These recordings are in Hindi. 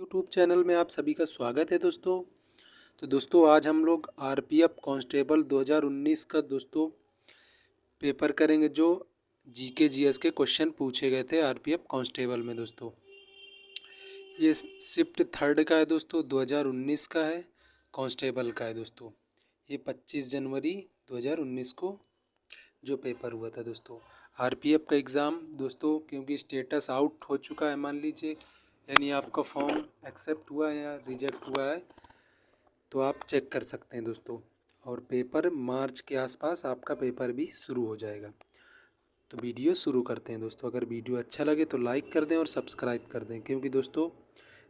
यूट्यूब चैनल में आप सभी का स्वागत है दोस्तों। तो दोस्तों आज हम लोग आरपीएफ कांस्टेबल 2019 का दोस्तों पेपर करेंगे, जो जीके जीएस के क्वेश्चन पूछे गए थे आरपीएफ कांस्टेबल में। दोस्तों ये शिफ्ट थर्ड का है दोस्तों, 2019 का है, कांस्टेबल का है दोस्तों। ये 25 जनवरी 2019 को जो पेपर हुआ था दोस्तों आरपीएफ का एग्ज़ाम दोस्तों, क्योंकि स्टेटस आउट हो चुका है मान लीजिए, यानी आपका फॉर्म एक्सेप्ट हुआ है या रिजेक्ट हुआ है, तो आप चेक कर सकते हैं दोस्तों। और पेपर मार्च के आसपास आपका पेपर भी शुरू हो जाएगा। तो वीडियो शुरू करते हैं दोस्तों। अगर वीडियो अच्छा लगे तो लाइक कर दें और सब्सक्राइब कर दें, क्योंकि दोस्तों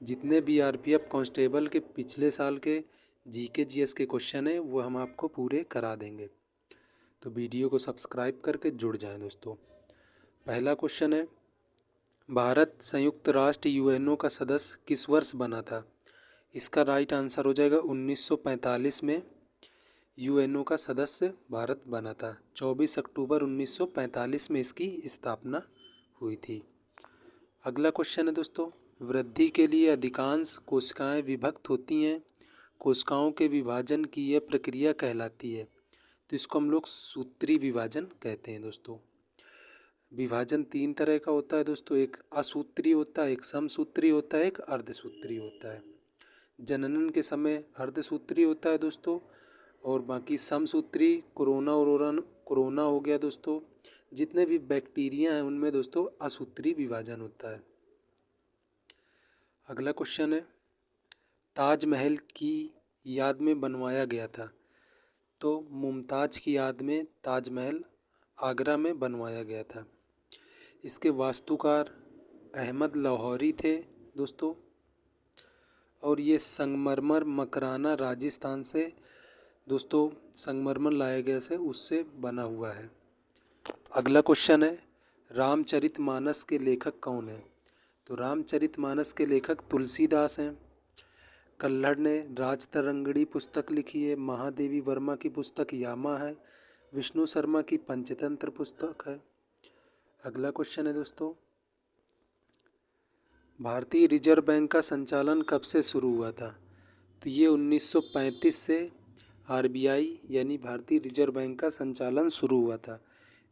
जितने भी आरपीएफ कांस्टेबल के पिछले साल के जीके जीएस के क्वेश्चन हैं वो हम आपको पूरे करा देंगे। तो वीडियो को सब्सक्राइब करके जुड़ जाएं दोस्तों। पहला क्वेश्चन है, भारत संयुक्त राष्ट्र यूएनओ का सदस्य किस वर्ष बना था? इसका राइट आंसर हो जाएगा 1945 में यूएनओ का सदस्य भारत बना था। 24 अक्टूबर 1945 में इसकी स्थापना हुई थी। अगला क्वेश्चन है दोस्तों, वृद्धि के लिए अधिकांश कोशिकाएं विभक्त होती हैं, कोशिकाओं के विभाजन की यह प्रक्रिया कहलाती है। तो इसको हम लोग सूत्री विभाजन कहते हैं दोस्तों। विभाजन तीन तरह का होता है दोस्तों, एक असूत्री होता है, एक समसूत्री होता है, एक अर्धसूत्री होता है। जननन के समय अर्धसूत्री होता है दोस्तों, और बाकी समसूत्री कोरोना हो गया दोस्तों। जितने भी बैक्टीरिया हैं उनमें दोस्तों असूत्री विभाजन होता है। अगला क्वेश्चन है, ताजमहल की याद में बनवाया गया था। तो मुमताज़ की याद में ताजमहल आगरा में बनवाया गया था। इसके वास्तुकार अहमद लाहौरी थे दोस्तों, और ये संगमरमर मकराना राजस्थान से दोस्तों संगमरमर लाया गया से उससे बना हुआ है। अगला क्वेश्चन है, रामचरितमानस के लेखक कौन है? तो रामचरितमानस के लेखक तुलसीदास हैं। कल्हड़ ने राजतरंगिणी पुस्तक लिखी है। महादेवी वर्मा की पुस्तक यामा है। विष्णु शर्मा की पंचतंत्र पुस्तक है। अगला क्वेश्चन है दोस्तों, भारतीय रिजर्व बैंक का संचालन कब से शुरू हुआ था? तो ये 1935 से आरबीआई यानी भारतीय रिजर्व बैंक का संचालन शुरू हुआ था।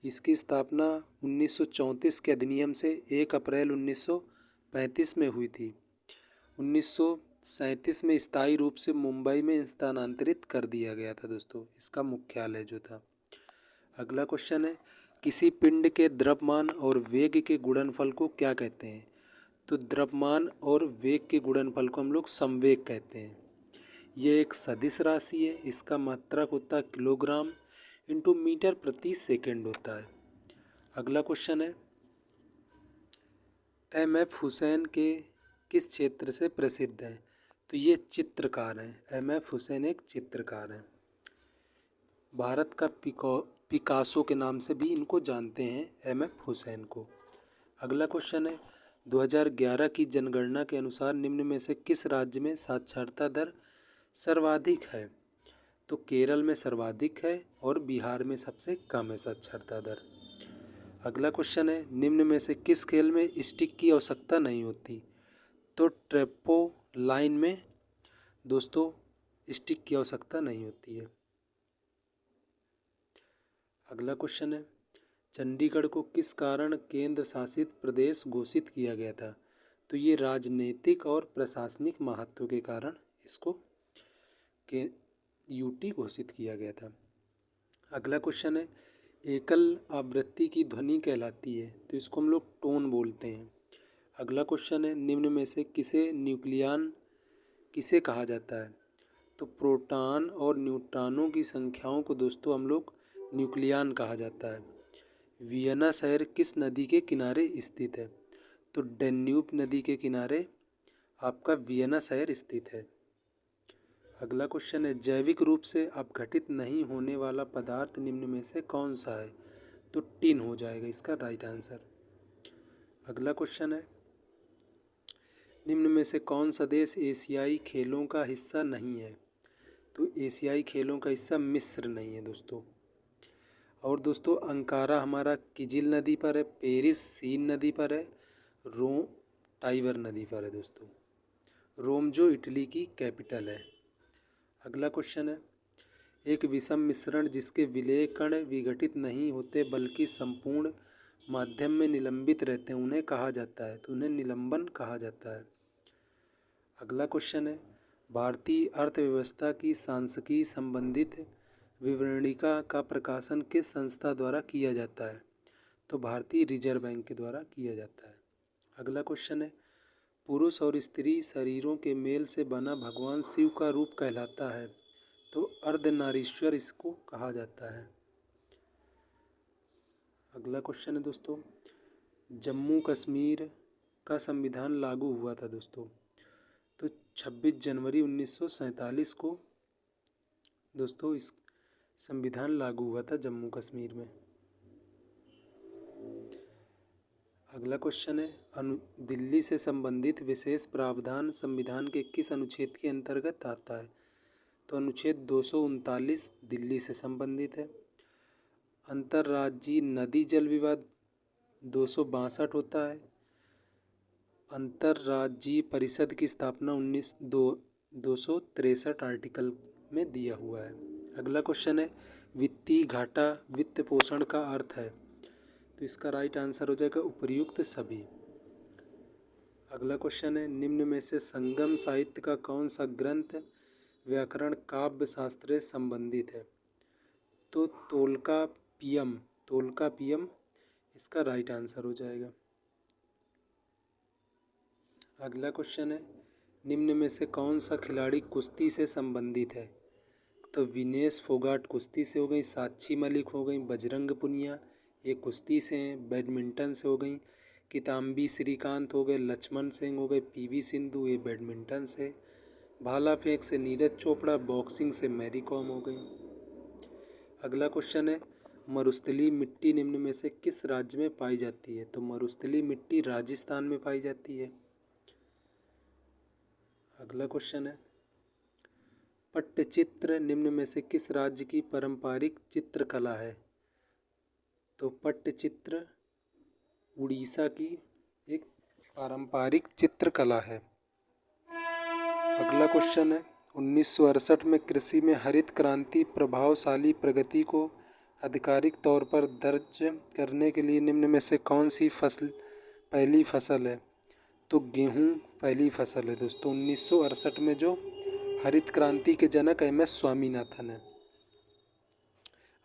इसकी स्थापना 1934 के अधिनियम से 1 अप्रैल 1935 में हुई थी। 1937 में स्थायी रूप से मुंबई में स्थानांतरित कर दिया गया था दोस्तों, इसका मुख्यालय जो था। अगला क्वेश्चन है, किसी पिंड के द्रव्यमान और वेग के गुणनफल को क्या कहते हैं? तो द्रव्यमान और वेग के गुणनफल को हम लोग संवेग कहते हैं। ये एक सदिश राशि है। इसका मात्रक होता है किलोग्राम इंटू मीटर प्रति सेकंड होता है। अगला क्वेश्चन है, एम.एफ. हुसैन के किस क्षेत्र से प्रसिद्ध हैं? तो ये चित्रकार हैं। एम.एफ. हुसैन एक चित्रकार हैं। भारत का पिकासो के नाम से भी इनको जानते हैं, एम.एफ. हुसैन को। अगला क्वेश्चन है, 2011 की जनगणना के अनुसार निम्न में से किस राज्य में साक्षरता दर सर्वाधिक है? तो केरल में सर्वाधिक है और बिहार में सबसे कम है साक्षरता दर। अगला क्वेश्चन है, निम्न में से किस खेल में स्टिक की आवश्यकता नहीं होती? तो ट्रेपोलाइन में दोस्तों स्टिक की आवश्यकता नहीं होती है। अगला क्वेश्चन है, चंडीगढ़ को किस कारण केंद्र शासित प्रदेश घोषित किया गया था? तो ये राजनीतिक और प्रशासनिक महत्व के कारण इसको के यूटी घोषित किया गया था। अगला क्वेश्चन है, एकल आवृत्ति की ध्वनि कहलाती है, तो इसको हम लोग टोन बोलते हैं। अगला क्वेश्चन है, निम्न में से किसे न्यूक्लियन किसे कहा जाता है? तो प्रोटॉन और न्यूट्रॉनों की संख्याओं को दोस्तों हम लोग न्यूक्लियन कहा जाता है। वियना शहर किस नदी के किनारे स्थित है? तो डेन्यूब नदी के किनारे आपका वियना शहर स्थित है। अगला क्वेश्चन है, जैविक रूप से अपघटित नहीं होने वाला पदार्थ निम्न में से कौन सा है? तो टिन हो जाएगा इसका राइट आंसर। अगला क्वेश्चन है, निम्न में से कौन सा देश एशियाई खेलों का हिस्सा नहीं है? तो एशियाई खेलों का हिस्सा मिस्र नहीं है दोस्तों। और दोस्तों अंकारा हमारा किजिल नदी पर है, पेरिस सीन नदी पर है, रोम टाइबर नदी पर है दोस्तों। रोम जो इटली की कैपिटल है। अगला क्वेश्चन है, एक विषम मिश्रण जिसके विलेय कण विघटित नहीं होते बल्कि संपूर्ण माध्यम में निलंबित रहते हैं उन्हें कहा जाता है, तो उन्हें निलंबन कहा जाता है। अगला क्वेश्चन है, भारतीय अर्थव्यवस्था की सांख्यिकी संबंधित विवरणिका का प्रकाशन किस संस्था द्वारा किया जाता है, तो भारतीय रिजर्व बैंक के द्वारा किया जाता है। अगला क्वेश्चन है, पुरुष और स्त्री शरीरों के मेल से बना भगवान शिव का रूप कहलाता है, तो अर्धनारीश्वर इसको कहा जाता है। अगला क्वेश्चन है दोस्तों, जम्मू कश्मीर का संविधान लागू हुआ था दोस्तों, तो 26 जनवरी 1947 को दोस्तों इस संविधान लागू हुआ था जम्मू कश्मीर में। अगला क्वेश्चन है, दिल्ली से संबंधित विशेष प्रावधान संविधान के किस अनुच्छेद के अंतर्गत आता है, तो अनुच्छेद 239 दिल्ली से संबंधित है। अंतर्राज्यीय नदी जल विवाद 262 होता है। अंतर्राज्यीय परिषद की स्थापना 263 आर्टिकल में दिया हुआ है। अगला क्वेश्चन है, वित्तीय घाटा वित्त पोषण का अर्थ है, तो इसका राइट आंसर हो जाएगा उपर्युक्त सभी। अगला क्वेश्चन है, निम्न में से संगम साहित्य का कौन सा ग्रंथ व्याकरण काव्य शास्त्र से संबंधित है, तो तोल्कापियम इसका राइट आंसर हो जाएगा। अगला क्वेश्चन है, निम्न में से कौन सा खिलाड़ी कुश्ती से संबंधित है, तो विनेश फोगाट कुश्ती से हो गई, साक्षी मलिक हो गई, बजरंग पुनिया ये कुश्ती से हैं, बैडमिंटन से हो गई, किदाम्बी श्रीकांत हो गए, लक्ष्मण सिंह हो गए, पीवी सिंधु ये बैडमिंटन से, भाला फेंक से नीरज चोपड़ा, बॉक्सिंग से मैरी कॉम हो गई। अगला क्वेश्चन है, मरुस्थलीय मिट्टी निम्न में से किस राज्य में पाई जाती है, तो मरुस्थलीय मिट्टी राजस्थान में पाई जाती है। अगला क्वेश्चन है, पट्टचित्र निम्न में से किस राज्य की पारंपरिक चित्रकला है, तो पट्टचित्र उड़ीसा की एक पारंपरिक चित्रकला है। अगला क्वेश्चन है, 1968 में कृषि में हरित क्रांति प्रभावशाली प्रगति को आधिकारिक तौर पर दर्ज करने के लिए निम्न में से कौन सी फसल पहली फसल है, तो गेहूं पहली फसल है दोस्तों 1968 में, जो हरित क्रांति के जनक MS स्वामीनाथन है।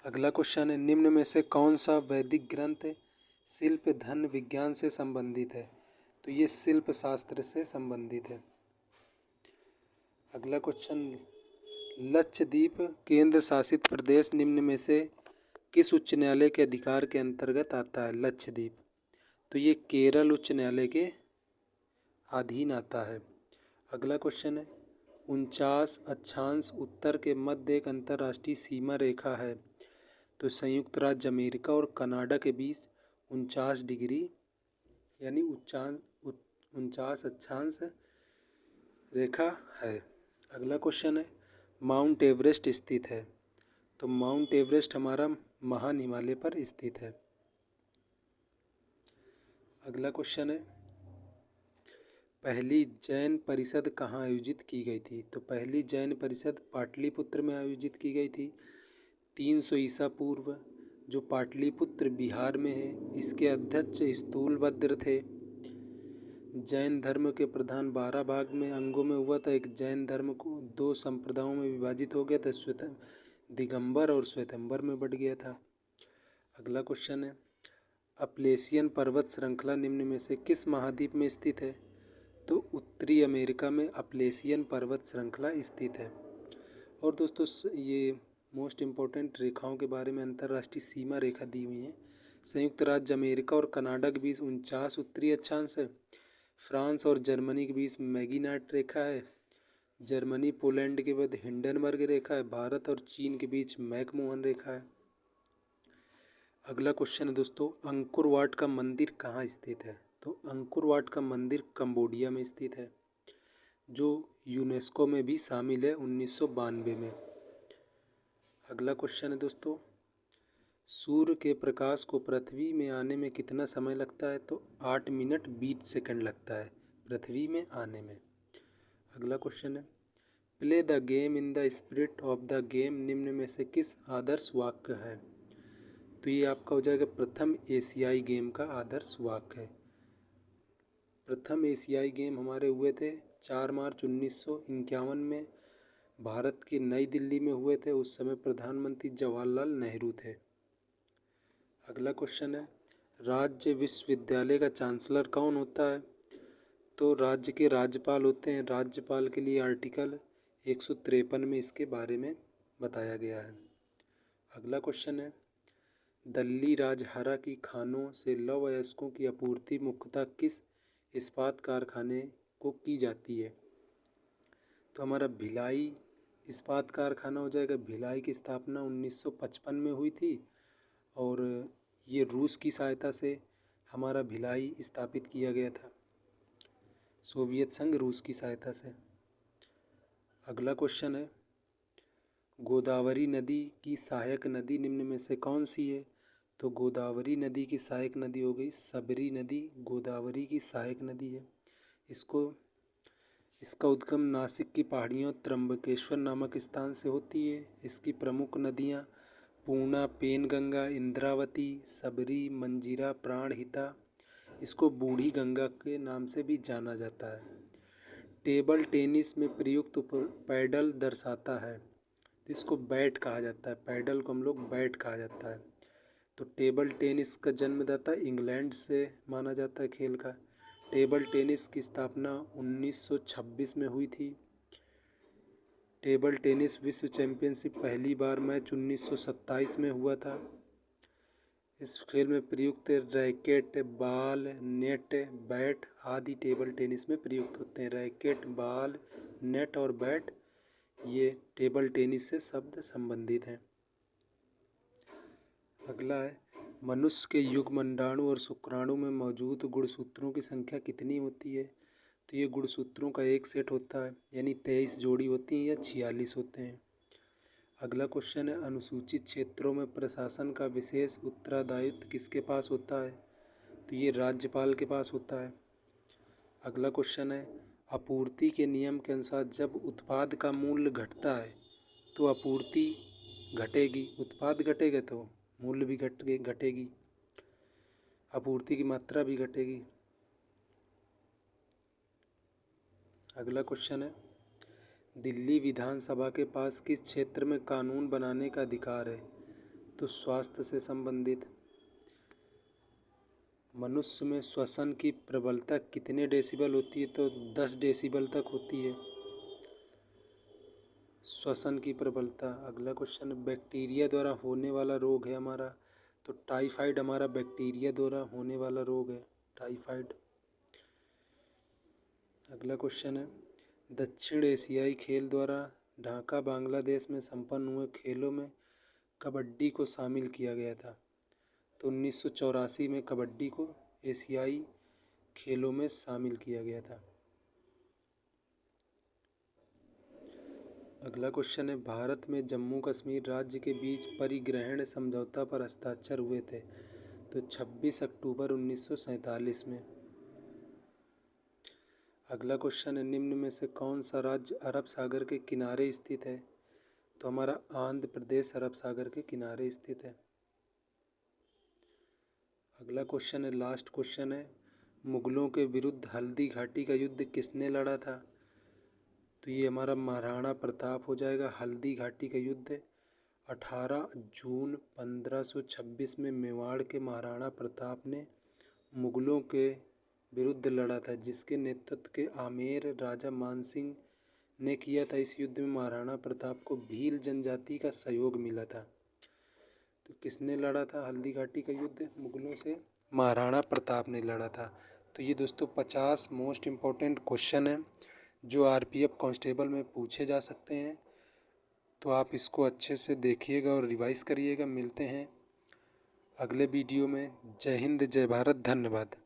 अगला क्वेश्चन है, निम्न में से कौन सा वैदिक ग्रंथ शिल्प धन विज्ञान से संबंधित है, तो ये शिल्प शास्त्र से संबंधित है। अगला क्वेश्चन, लक्षद्वीप केंद्र शासित प्रदेश निम्न में से किस उच्च न्यायालय के अधिकार के अंतर्गत आता है, लक्षद्वीप, तो ये केरल उच्च न्यायालय के अधीन आता है। अगला क्वेश्चन है, 49 अक्षांश उत्तर के मध्य एक अंतर्राष्ट्रीय सीमा रेखा है, तो संयुक्त राज्य अमेरिका और कनाडा के बीच 49 डिग्री यानी 49 अक्षांश रेखा है। अगला क्वेश्चन है, माउंट एवरेस्ट स्थित है, तो माउंट एवरेस्ट हमारा महान हिमालय पर स्थित है। अगला क्वेश्चन है, पहली जैन परिषद कहाँ आयोजित की गई थी, तो पहली जैन परिषद पाटलिपुत्र में आयोजित की गई थी 300 ईसा पूर्व, जो पाटलिपुत्र बिहार में है। इसके अध्यक्ष स्थूलभद्र थे। जैन धर्म के प्रधान 12 भाग में अंगों में हुआ था। एक जैन धर्म को 2 संप्रदायों में विभाजित हो गया था, दिगंबर और श्वेतंबर में बढ़ गया था। अगला क्वेश्चन है, अपलेशियन पर्वत श्रृंखला निम्न में से किस महाद्वीप में स्थित है, तो उत्तरी अमेरिका में अपलेशियन पर्वत श्रृंखला स्थित है। और दोस्तों ये मोस्ट इम्पोर्टेंट रेखाओं के बारे में अंतर्राष्ट्रीय सीमा रेखा दी हुई है। संयुक्त राज्य अमेरिका और कनाडा के बीच 49 उत्तरी अक्षांश है। फ्रांस और जर्मनी के बीच मैगीनाट रेखा है। जर्मनी पोलैंड के बाद हिंडनबर्ग रेखा है। भारत और चीन के बीच मैकमोहन रेखा है। अगला क्वेश्चन है दोस्तों, अंकुर वाट का मंदिर कहाँ स्थित है, तो अंकुर वाट का मंदिर कंबोडिया में स्थित है, जो यूनेस्को में भी शामिल है 1992 में। अगला क्वेश्चन है दोस्तों, सूर्य के प्रकाश को पृथ्वी में आने में कितना समय लगता है, तो 8 मिनट 20 सेकंड लगता है पृथ्वी में आने में। अगला क्वेश्चन है, play the game in the spirit of the game निम्न में से किस आदर्श वाक्य है? तो ये आपका हो जाएगा प्रथम एशियाई गेम का आदर्श वाक्य है। प्रथम एशियाई गेम हमारे हुए थे 4 मार्च 1951 में, भारत की नई दिल्ली में हुए थे। उस समय प्रधानमंत्री जवाहरलाल नेहरू थे। अगला क्वेश्चन है, राज्य विश्वविद्यालय का चांसलर कौन होता है? तो राज्य के राज्यपाल होते हैं। राज्यपाल के लिए आर्टिकल 153 में इसके बारे में बताया गया है। अगला क्वेश्चन है, दल्ली राजहरा की खानों से लौहअयस्कों की आपूर्ति मुख्यतः किस इस्पात कारखाने को की जाती है? तो हमारा भिलाई इस्पात कारखाना हो जाएगा। भिलाई की स्थापना 1955 में हुई थी और ये रूस की सहायता से हमारा भिलाई स्थापित किया गया था, सोवियत संघ रूस की सहायता से। अगला क्वेश्चन है, गोदावरी नदी की सहायक नदी निम्न में से कौन सी है? तो गोदावरी नदी की सहायक नदी हो गई सबरी नदी, गोदावरी की सहायक नदी है। इसका उद्गम नासिक की पहाड़ियों त्र्यंबकेश्वर नामक स्थान से होती है। इसकी प्रमुख नदियाँ पूर्णा, पेनगंगा, इंद्रावती, सबरी, मंजीरा, प्राणहिता। इसको बूढ़ी गंगा के नाम से भी जाना जाता है। टेबल टेनिस में प्रयुक्त पैडल दर्शाता है, तो इसको बैट कहा जाता है। पैडल को हम लोग बैट कहा जाता है। तो टेबल टेनिस का जन्मदाता इंग्लैंड से माना जाता है खेल का। टेबल टेनिस की स्थापना 1926 में हुई थी। टेबल टेनिस विश्व चैंपियनशिप पहली बार मैच 1927 में हुआ था। इस खेल में प्रयुक्त रैकेट, बॉल, नेट, बैट आदि टेबल टेनिस में प्रयुक्त होते हैं। रैकेट, बॉल, नेट और बैट ये टेबल टेनिस से शब्द संबंधित हैं। अगला है, मनुष्य के युग्मंडाणु और शुक्राणु में मौजूद गुणसूत्रों की संख्या कितनी होती है? तो ये गुणसूत्रों का एक सेट होता है, यानी 23 जोड़ी होती हैं या 46 होते हैं। अगला क्वेश्चन है, अनुसूचित क्षेत्रों में प्रशासन का विशेष उत्तरदायित्व किसके पास होता है? तो ये राज्यपाल के पास होता है। अगला क्वेश्चन है, आपूर्ति के नियम के अनुसार जब उत्पाद का मूल्य घटता है तो आपूर्ति घटेगी, उत्पाद घटेगा तो मूल्य भी घटेगी, आपूर्ति की मात्रा भी घटेगी। अगला क्वेश्चन है, दिल्ली विधानसभा के पास किस क्षेत्र में कानून बनाने का अधिकार है? तो स्वास्थ्य से संबंधित। मनुष्य में श्वसन की प्रबलता कितने डेसिबल होती है? तो 10 डेसिबल तक होती है श्वसन की प्रबलता। अगला क्वेश्चन, बैक्टीरिया द्वारा होने वाला रोग है हमारा, तो टाइफाइड हमारा बैक्टीरिया द्वारा होने वाला रोग है, टाइफाइड। अगला क्वेश्चन है, दक्षिण एशियाई खेल द्वारा ढाका बांग्लादेश में संपन्न हुए खेलों में कबड्डी को शामिल किया गया था। तो 1984 में कबड्डी को एशियाई खेलों में शामिल किया गया था। अगला क्वेश्चन है, भारत में जम्मू कश्मीर राज्य के बीच परिग्रहण समझौता पर हस्ताक्षर हुए थे। तो 26 अक्टूबर 1947 में। अगला क्वेश्चन है, निम्न में से कौन सा राज्य अरब सागर के किनारे स्थित है? तो हमारा आंध्र प्रदेश अरब सागर के किनारे स्थित है। अगला क्वेश्चन है, लास्ट क्वेश्चन है, मुगलों के विरुद्ध हल्दी घाटी का युद्ध किसने लड़ा था? तो ये हमारा महाराणा प्रताप हो जाएगा। हल्दी घाटी का युद्ध 18 जून 1526 में मेवाड़ के महाराणा प्रताप ने मुगलों के विरुद्ध लड़ा था, जिसके नेतृत्व के आमेर राजा मानसिंह ने किया था। इस युद्ध में महाराणा प्रताप को भील जनजाति का सहयोग मिला था। तो किसने लड़ा था हल्दी घाटी का युद्ध? मुगलों से महाराणा प्रताप ने लड़ा था। तो ये दोस्तों 50 मोस्ट इम्पोर्टेंट क्वेश्चन हैं जो आरपीएफ कांस्टेबल में पूछे जा सकते हैं। तो आप इसको अच्छे से देखिएगा और रिवाइज करिएगा। मिलते हैं अगले वीडियो में। जय हिंद, जय भारत, धन्यवाद।